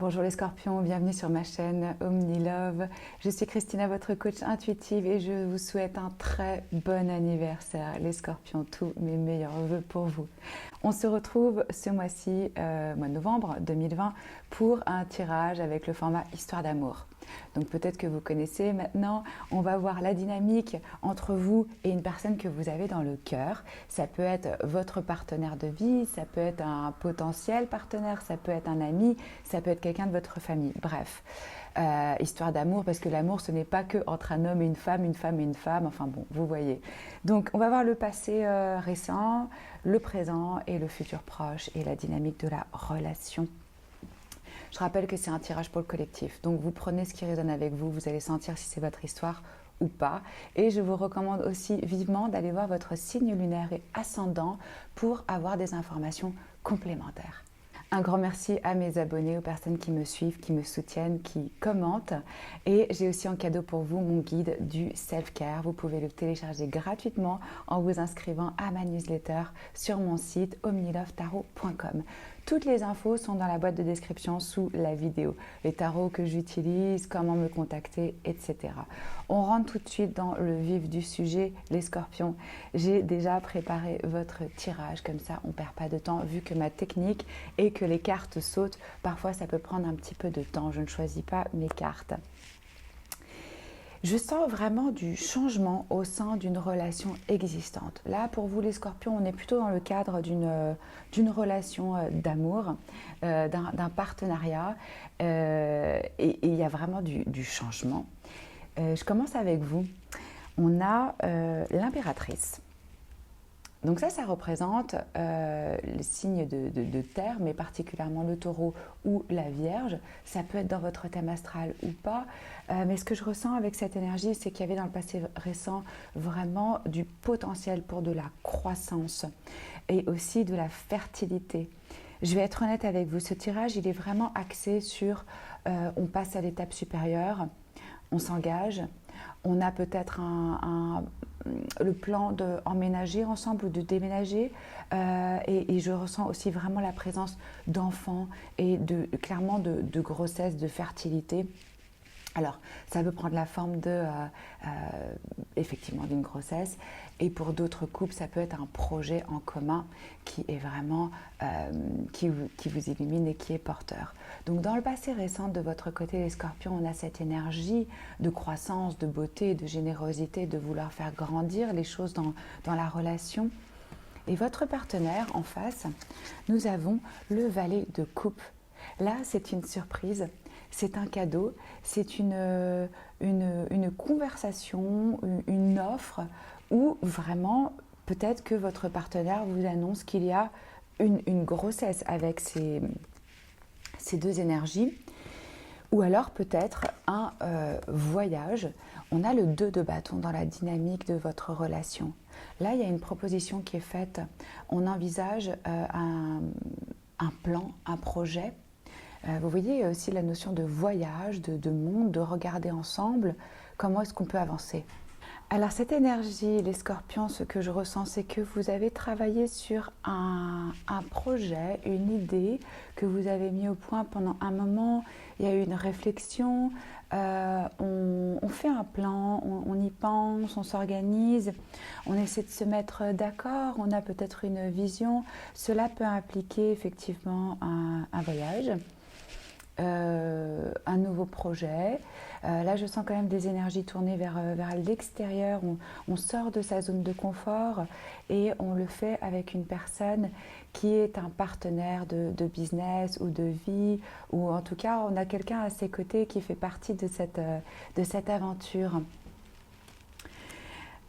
Bonjour les scorpions, bienvenue sur ma chaîne OmniLove. Je suis Christina, votre coach intuitive et je vous souhaite un très bon anniversaire les scorpions, tous mes meilleurs vœux pour vous. On se retrouve ce mois-ci, mois de novembre 2020, pour un tirage avec le format Histoire d'amour. Donc peut-être que vous connaissez maintenant, on va voir la dynamique entre vous et une personne que vous avez dans le cœur. Ça peut être votre partenaire de vie, ça peut être un potentiel partenaire, ça peut être un ami, ça peut être quelqu'un de votre famille. Bref, histoire d'amour, parce que l'amour ce n'est pas que entre un homme et une femme et une femme, enfin bon, vous voyez. Donc on va voir le passé récent, le présent et le futur proche et la dynamique de la relation. Je rappelle que c'est un tirage pour le collectif, donc vous prenez ce qui résonne avec vous, vous allez sentir si c'est votre histoire ou pas. Et je vous recommande aussi vivement d'aller voir votre signe lunaire et ascendant pour avoir des informations complémentaires. Un grand merci à mes abonnés, aux personnes qui me suivent, qui me soutiennent, qui commentent. Et j'ai aussi en cadeau pour vous mon guide du self-care. Vous pouvez le télécharger gratuitement en vous inscrivant à ma newsletter sur mon site omnilovetarot.com. Toutes les infos sont dans la boîte de description sous la vidéo. Les tarots que j'utilise, comment me contacter, etc. On rentre tout de suite dans le vif du sujet, les scorpions. J'ai déjà préparé votre tirage, comme ça on ne perd pas de temps vu que ma technique et que les cartes sautent. Parfois ça peut prendre un petit peu de temps, je ne choisis pas mes cartes. Je sens vraiment du changement au sein d'une relation existante. Là, pour vous les scorpions, on est plutôt dans le cadre d'une relation d'amour, d'un partenariat, et il y a vraiment du changement. Je commence avec vous. On a l'impératrice. Donc ça représente le signe de terre, mais particulièrement le taureau ou la vierge. Ça peut être dans votre thème astral ou pas. Mais ce que je ressens avec cette énergie, c'est qu'il y avait dans le passé récent vraiment du potentiel pour de la croissance et aussi de la fertilité. Je vais être honnête avec vous, ce tirage, il est vraiment axé sur on passe à l'étape supérieure, on s'engage, on a peut-être le plan d'emménager ensemble ou de déménager et je ressens aussi vraiment la présence d'enfants et clairement de grossesse, de fertilité. Alors, ça peut prendre la forme effectivement d'une grossesse et pour d'autres couples, ça peut être un projet en commun qui est vraiment, qui vous illumine et qui est porteur. Donc, dans le passé récent de votre côté, les scorpions, on a cette énergie de croissance, de beauté, de générosité, de vouloir faire grandir les choses dans la relation. Et votre partenaire en face, nous avons le valet de coupe. Là, c'est une surprise. C'est un cadeau, c'est une conversation, une offre où vraiment peut-être que votre partenaire vous annonce qu'il y a une grossesse avec ces deux énergies ou alors peut-être un voyage. On a le 2 de bâton dans la dynamique de votre relation. Là, il y a une proposition qui est faite. On envisage un plan, un projet. Vous voyez aussi la notion de voyage, de monde, de regarder ensemble comment est-ce qu'on peut avancer. Alors cette énergie, les scorpions, ce que je ressens, c'est que vous avez travaillé sur un projet, une idée que vous avez mis au point pendant un moment. Il y a eu une réflexion, on fait un plan, on y pense, on s'organise, on essaie de se mettre d'accord, on a peut-être une vision. Cela peut impliquer effectivement un voyage. Un nouveau projet. Là, je sens quand même des énergies tournées vers l'extérieur. On sort de sa zone de confort et on le fait avec une personne qui est un partenaire de business ou de vie, ou en tout cas, on a quelqu'un à ses côtés qui fait partie de cette aventure.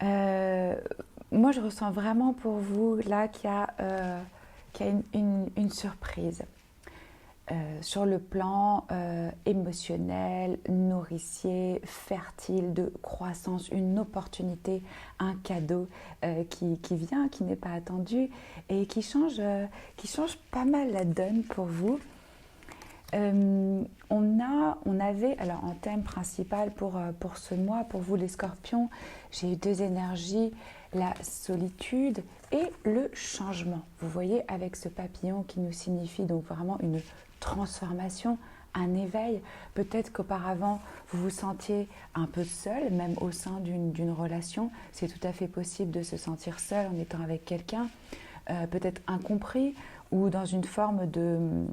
Moi, je ressens vraiment pour vous là qu'il y a une surprise. Sur le plan émotionnel, nourricier, fertile, de croissance, une opportunité, un cadeau qui vient, qui n'est pas attendu et qui change pas mal la donne pour vous. On avait, alors en thème principal pour ce mois, pour vous les scorpions, j'ai eu 2 énergies, la solitude et le changement. Vous voyez avec ce papillon qui nous signifie donc vraiment une transformation, un éveil. Peut-être qu'auparavant, vous vous sentiez un peu seul, même au sein d'une relation. C'est tout à fait possible de se sentir seul en étant avec quelqu'un, peut-être incompris ou dans une forme de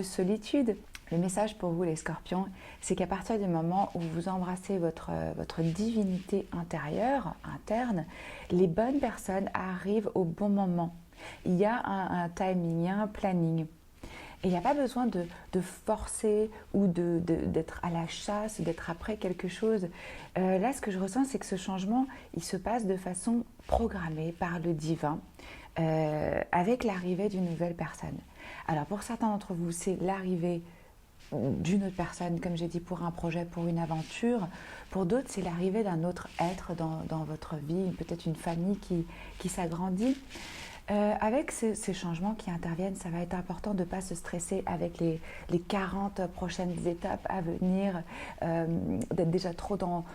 solitude. Le message pour vous les scorpions, c'est qu'à partir du moment où vous embrassez votre divinité interne, les bonnes personnes arrivent au bon moment. Il y a un timing, il y a un planning. Et il n'y a pas besoin de forcer ou d'être à la chasse, d'être après quelque chose. Là, ce que je ressens, c'est que ce changement, il se passe de façon programmée par le divin, avec l'arrivée d'une nouvelle personne. Alors pour certains d'entre vous, c'est l'arrivée d'une autre personne, comme j'ai dit, pour un projet, pour une aventure. Pour d'autres, c'est l'arrivée d'un autre être dans votre vie, peut-être une famille qui s'agrandit. Avec ces changements qui interviennent, ça va être important de ne pas se stresser avec les 40 prochaines étapes à venir, d'être déjà trop dans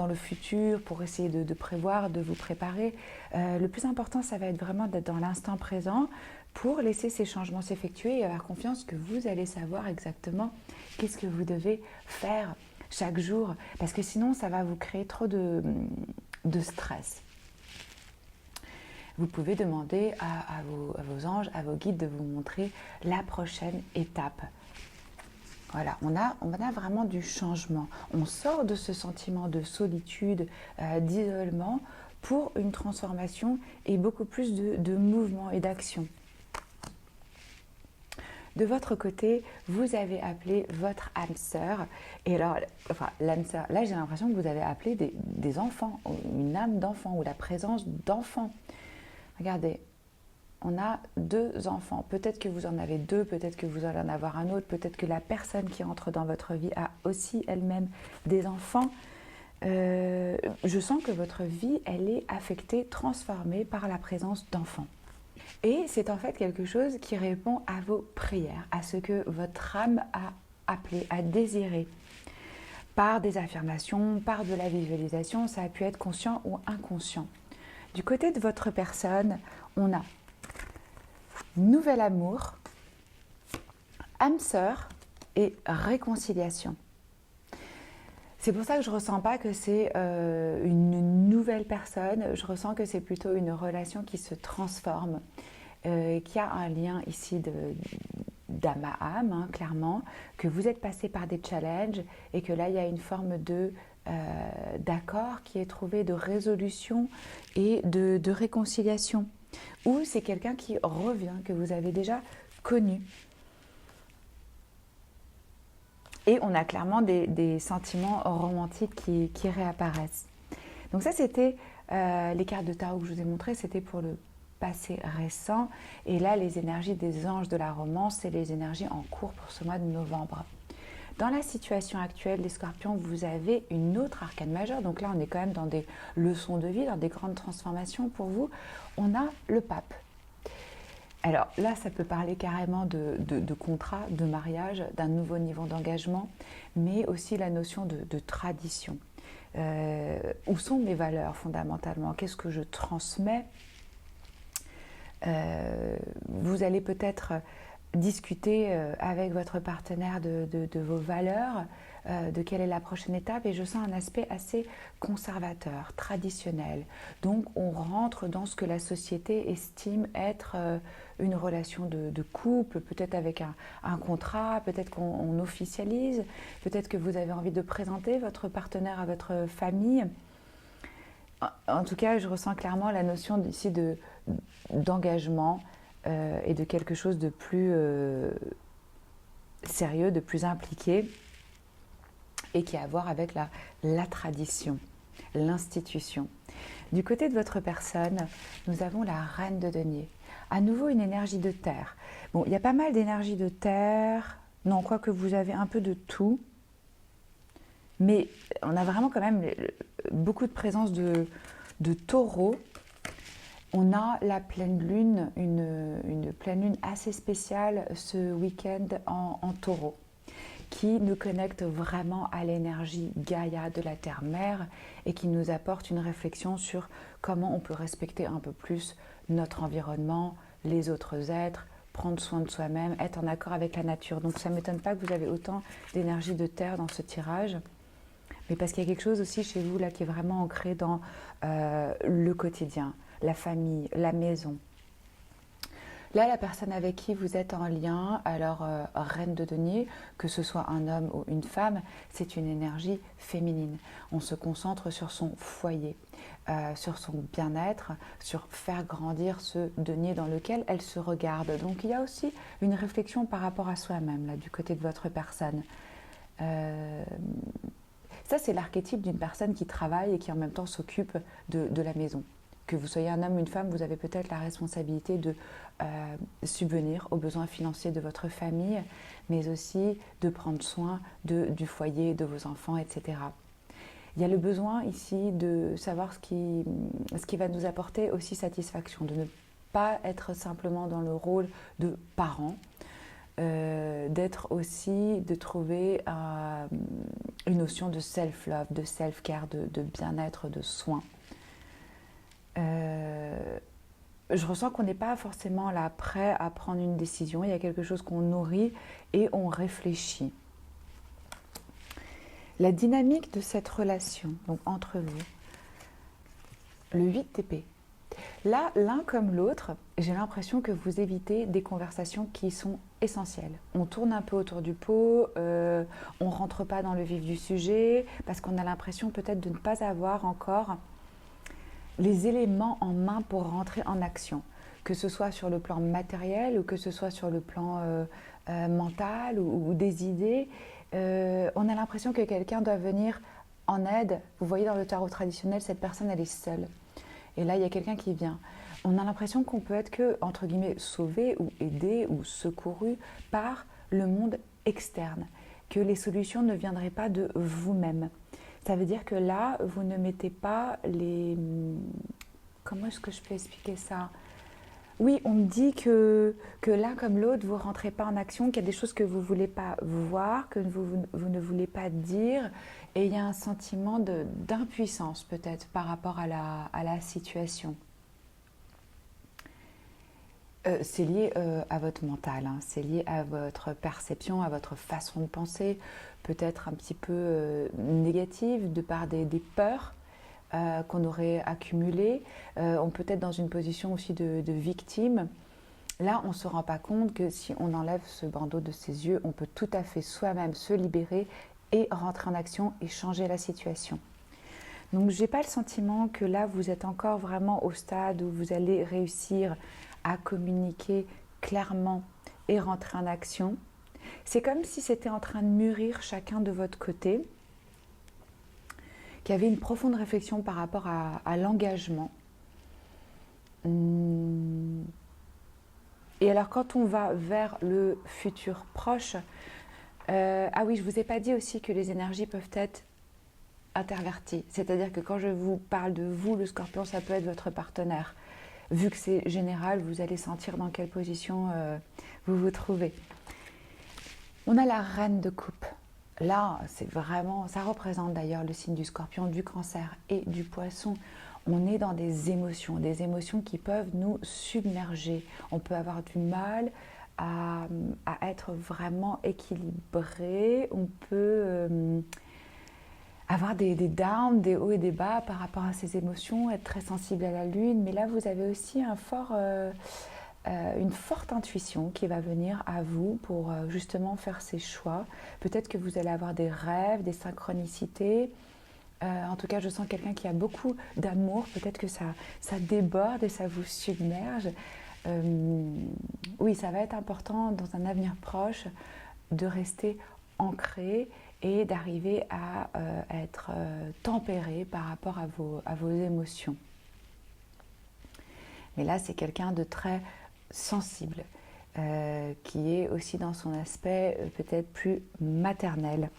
le futur pour essayer de prévoir, de vous préparer. Le plus important, ça va être vraiment d'être dans l'instant présent pour laisser ces changements s'effectuer et avoir confiance que vous allez savoir exactement qu'est-ce que vous devez faire chaque jour, parce que sinon, ça va vous créer trop de stress. Vous pouvez demander à vos anges, à vos guides de vous montrer la prochaine étape. Voilà, on a vraiment du changement. On sort de ce sentiment de solitude, d'isolement, pour une transformation et beaucoup plus de mouvement et d'action. De votre côté, vous avez appelé votre âme sœur. Et alors, l'âme sœur, là j'ai l'impression que vous avez appelé des enfants, une âme d'enfant ou la présence d'enfants. Regardez, on a 2 enfants. Peut-être que vous en avez 2, peut-être que vous allez en avoir un autre, peut-être que la personne qui entre dans votre vie a aussi elle-même des enfants. Je sens que votre vie, elle est affectée, transformée par la présence d'enfants. Et c'est en fait quelque chose qui répond à vos prières, à ce que votre âme a appelé, a désiré. Par des affirmations, par de la visualisation, ça a pu être conscient ou inconscient. Du côté de votre personne, on a nouvel amour, âme sœur et réconciliation. C'est pour ça que je ne ressens pas que c'est une nouvelle personne, je ressens que c'est plutôt une relation qui se transforme, qui a un lien ici d'âme à âme, hein, clairement, que vous êtes passé par des challenges et que là il y a une forme d'accord qui est trouvé, de résolution et de réconciliation. Ou c'est quelqu'un qui revient, que vous avez déjà connu. Et on a clairement des sentiments romantiques qui réapparaissent. Donc ça, c'était les cartes de tarot que je vous ai montrées, c'était pour le passé récent. Et là, les énergies des anges de la romance, c'est les énergies en cours pour ce mois de novembre. Dans la situation actuelle, les scorpions, vous avez une autre arcane majeure. Donc là, on est quand même dans des leçons de vie, dans des grandes transformations pour vous. On a le pape. Alors là, ça peut parler carrément de contrat, de mariage, d'un nouveau niveau d'engagement, mais aussi la notion de tradition. Où sont mes valeurs fondamentalement? Qu'est-ce que je transmets? Vous allez peut-être discuter avec votre partenaire de vos valeurs, de quelle est la prochaine étape, et je sens un aspect assez conservateur, traditionnel. Donc on rentre dans ce que la société estime être une relation de couple, peut-être avec un contrat, peut-être qu'on officialise, peut-être que vous avez envie de présenter votre partenaire à votre famille. En tout cas, je ressens clairement la notion ici d'engagement et de quelque chose de plus sérieux, de plus impliqué, et qui a à voir avec la tradition, l'institution. Du côté de votre personne, nous avons la reine de denier. À nouveau, une énergie de terre. Bon, il y a pas mal d'énergie de terre. Non, quoique vous avez un peu de tout. Mais on a vraiment quand même beaucoup de présence de taureau. On a la pleine lune, une pleine lune assez spéciale ce week-end en taureau, qui nous connecte vraiment à l'énergie Gaïa de la Terre-Mère et qui nous apporte une réflexion sur comment on peut respecter un peu plus notre environnement, les autres êtres, prendre soin de soi-même, être en accord avec la nature. Donc ça ne m'étonne pas que vous avez autant d'énergie de terre dans ce tirage, mais parce qu'il y a quelque chose aussi chez vous là qui est vraiment ancré dans le quotidien, la famille, la maison. Là, la personne avec qui vous êtes en lien, alors reine de denier, que ce soit un homme ou une femme, c'est une énergie féminine. On se concentre sur son foyer, sur son bien-être, sur faire grandir ce denier dans lequel elle se regarde. Donc il y a aussi une réflexion par rapport à soi-même, là, du côté de votre personne. Ça, c'est l'archétype d'une personne qui travaille et qui en même temps s'occupe de la maison. Que vous soyez un homme ou une femme, vous avez peut-être la responsabilité de subvenir aux besoins financiers de votre famille, mais aussi de prendre soin du foyer, de vos enfants, etc. Il y a le besoin ici de savoir ce qui va nous apporter aussi satisfaction, de ne pas être simplement dans le rôle de parent, d'être aussi, de trouver une notion de self-love, de self-care, de bien-être, de soin. Je ressens qu'on n'est pas forcément là prêt à prendre une décision. Il y a quelque chose qu'on nourrit et on réfléchit. La dynamique de cette relation, donc entre vous, le 8 d'épée. Là, l'un comme l'autre, j'ai l'impression que vous évitez des conversations qui sont essentielles. On tourne un peu autour du pot, on ne rentre pas dans le vif du sujet, parce qu'on a l'impression peut-être de ne pas avoir encore les éléments en main pour rentrer en action, que ce soit sur le plan matériel ou que ce soit sur le plan mental ou des idées. On a l'impression que quelqu'un doit venir en aide. Vous voyez dans le tarot traditionnel, cette personne elle est seule. Et là, il y a quelqu'un qui vient. On a l'impression qu'on peut être que, entre guillemets, sauvé ou aidé ou secouru par le monde externe, que les solutions ne viendraient pas de vous-même. Ça veut dire que là, vous ne mettez pas les... Comment est-ce que je peux expliquer ça ? Oui, on me dit que l'un comme l'autre, vous ne rentrez pas en action, qu'il y a des choses que vous ne voulez pas voir, que vous ne voulez pas dire. Et il y a un sentiment d'impuissance peut-être par rapport à la situation. C'est lié à votre mental, hein. C'est lié à votre perception, à votre façon de penser, peut-être un petit peu négative de par des peurs qu'on aurait accumulées. On peut être dans une position aussi de victime. Là, on ne se rend pas compte que si on enlève ce bandeau de ses yeux, on peut tout à fait soi-même se libérer et rentrer en action et changer la situation. Donc, je n'ai pas le sentiment que là, vous êtes encore vraiment au stade où vous allez réussir à communiquer clairement et rentrer en action. C'est comme si c'était en train de mûrir chacun de votre côté, qu'il y avait une profonde réflexion par rapport à l'engagement. Et alors quand on va vers le futur proche, ah oui, je ne vous ai pas dit aussi que les énergies peuvent être interverties. C'est-à-dire que quand je vous parle de vous, le scorpion, ça peut être votre partenaire. Vu que c'est général, vous allez sentir dans quelle position vous vous trouvez. On a la reine de coupe. Là, c'est vraiment, ça représente d'ailleurs le signe du scorpion, du cancer et du poisson. On est dans des émotions qui peuvent nous submerger. On peut avoir du mal à être vraiment équilibré. On peut avoir des downs, des hauts et des bas par rapport à ces émotions, être très sensible à la lune. Mais là, vous avez aussi une forte intuition qui va venir à vous pour justement faire ces choix. Peut-être que vous allez avoir des rêves, des synchronicités. En tout cas, je sens quelqu'un qui a beaucoup d'amour. Peut-être que ça déborde et ça vous submerge. Oui, ça va être important dans un avenir proche de rester ancré et d'arriver à être tempéré par rapport à vos émotions. Mais là, c'est quelqu'un de très sensible, qui est aussi dans son aspect peut-être plus maternel.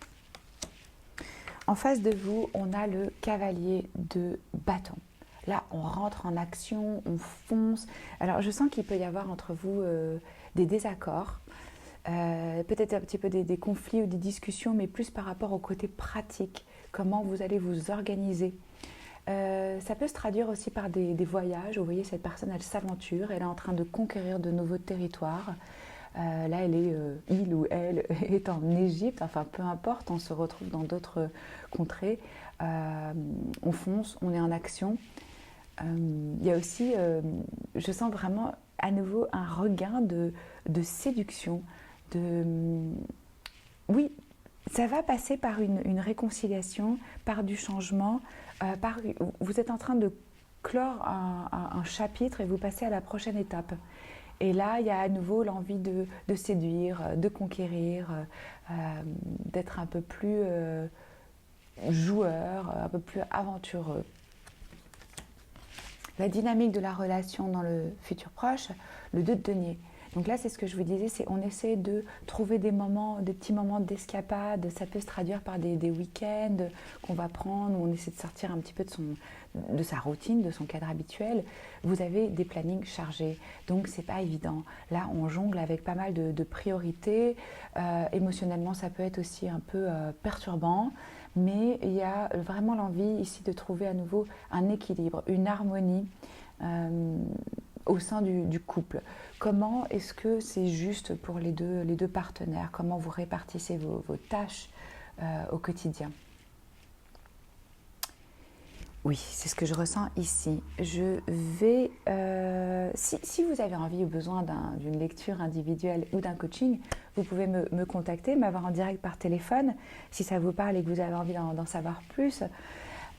En face de vous, on a le cavalier de bâton. Là, on rentre en action, on fonce. Alors, je sens qu'il peut y avoir entre vous des désaccords, peut-être un petit peu des conflits ou des discussions, mais plus par rapport au côté pratique. Comment vous allez vous organiser Ça peut se traduire aussi par des voyages. Vous voyez, cette personne, elle s'aventure, elle est en train de conquérir de nouveaux territoires. Là, il ou elle est en Égypte, enfin peu importe, on se retrouve dans d'autres contrées. On fonce, on est en action. Il y a aussi, je sens vraiment à nouveau un regain de séduction. Oui, ça va passer par une réconciliation, par du changement. Vous êtes en train de clore un chapitre et vous passez à la prochaine étape. Et là, il y a à nouveau l'envie de séduire, de conquérir, d'être un peu plus joueur, un peu plus aventureux. La dynamique de la relation dans le futur proche, le 2 de denier. Donc là, c'est ce que je vous disais, c'est on essaie de trouver des petits moments d'escapade. Ça peut se traduire par des week-ends qu'on va prendre, où on essaie de sortir un petit peu de sa routine, de son cadre habituel. Vous avez des plannings chargés, donc c'est pas évident. Là, on jongle avec pas mal de priorités. Émotionnellement, ça peut être aussi un peu perturbant, mais il y a vraiment l'envie ici de trouver à nouveau un équilibre, une harmonie. Au sein du couple. Comment est-ce que c'est juste pour les deux partenaires? Comment vous répartissez vos tâches au quotidien? Oui, c'est ce que je ressens ici. Je vais, si vous avez envie ou besoin d'une lecture individuelle ou d'un coaching, vous pouvez me contacter, m'avoir en direct par téléphone, si ça vous parle et que vous avez envie d'en savoir plus.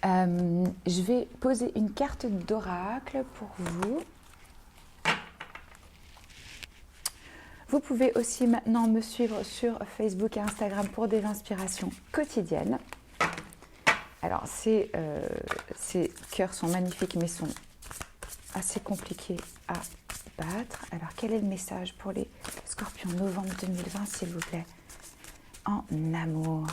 Je vais poser une carte d'oracle pour vous. Vous pouvez aussi maintenant me suivre sur Facebook et Instagram pour des inspirations quotidiennes. Alors, ces cœurs sont magnifiques, mais sont assez compliqués à battre. Alors, quel est le message pour les Scorpions novembre 2020, s'il vous plaît? En amour.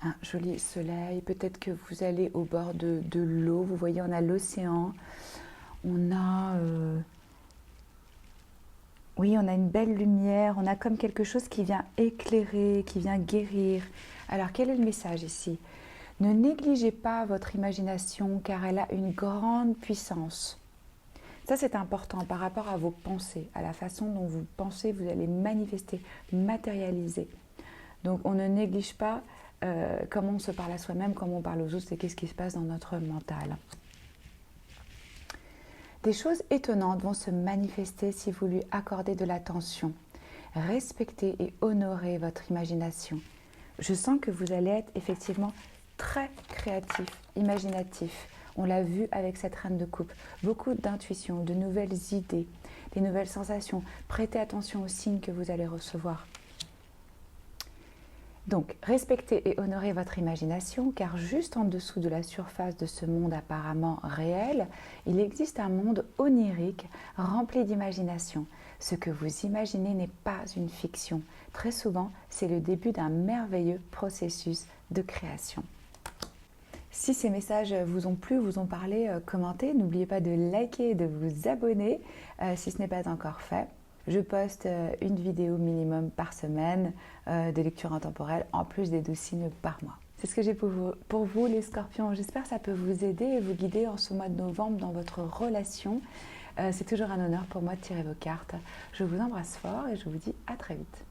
Un joli soleil, peut-être que vous allez au bord de l'eau, vous voyez, on a l'océan, on a oui, on a une belle lumière, on a comme quelque chose qui vient éclairer, qui vient guérir. Alors quel est le message ici? Ne négligez pas votre imagination car elle a une grande puissance. Ça, c'est important par rapport à vos pensées, à la façon dont vous pensez, vous allez manifester, matérialiser. Donc on ne néglige pas comment on se parle à soi-même, comment on parle aux autres, c'est qu'est-ce qui se passe dans notre mental. Des choses étonnantes vont se manifester si vous lui accordez de l'attention. Respectez et honorez votre imagination. Je sens que vous allez être effectivement très créatif, imaginatif. On l'a vu avec cette reine de coupe. Beaucoup d'intuition, de nouvelles idées, des nouvelles sensations. Prêtez attention aux signes que vous allez recevoir. Donc, respectez et honorez votre imagination, car juste en dessous de la surface de ce monde apparemment réel, il existe un monde onirique rempli d'imagination. Ce que vous imaginez n'est pas une fiction. Très souvent, c'est le début d'un merveilleux processus de création. Si ces messages vous ont plu, vous ont parlé, commentez. N'oubliez pas de liker et de vous abonner si ce n'est pas encore fait. Je poste une vidéo minimum par semaine de lecture intemporelle, en plus des 12 signes par mois. C'est ce que j'ai pour vous, les Scorpions. J'espère que ça peut vous aider et vous guider en ce mois de novembre dans votre relation. C'est toujours un honneur pour moi de tirer vos cartes. Je vous embrasse fort et je vous dis à très vite.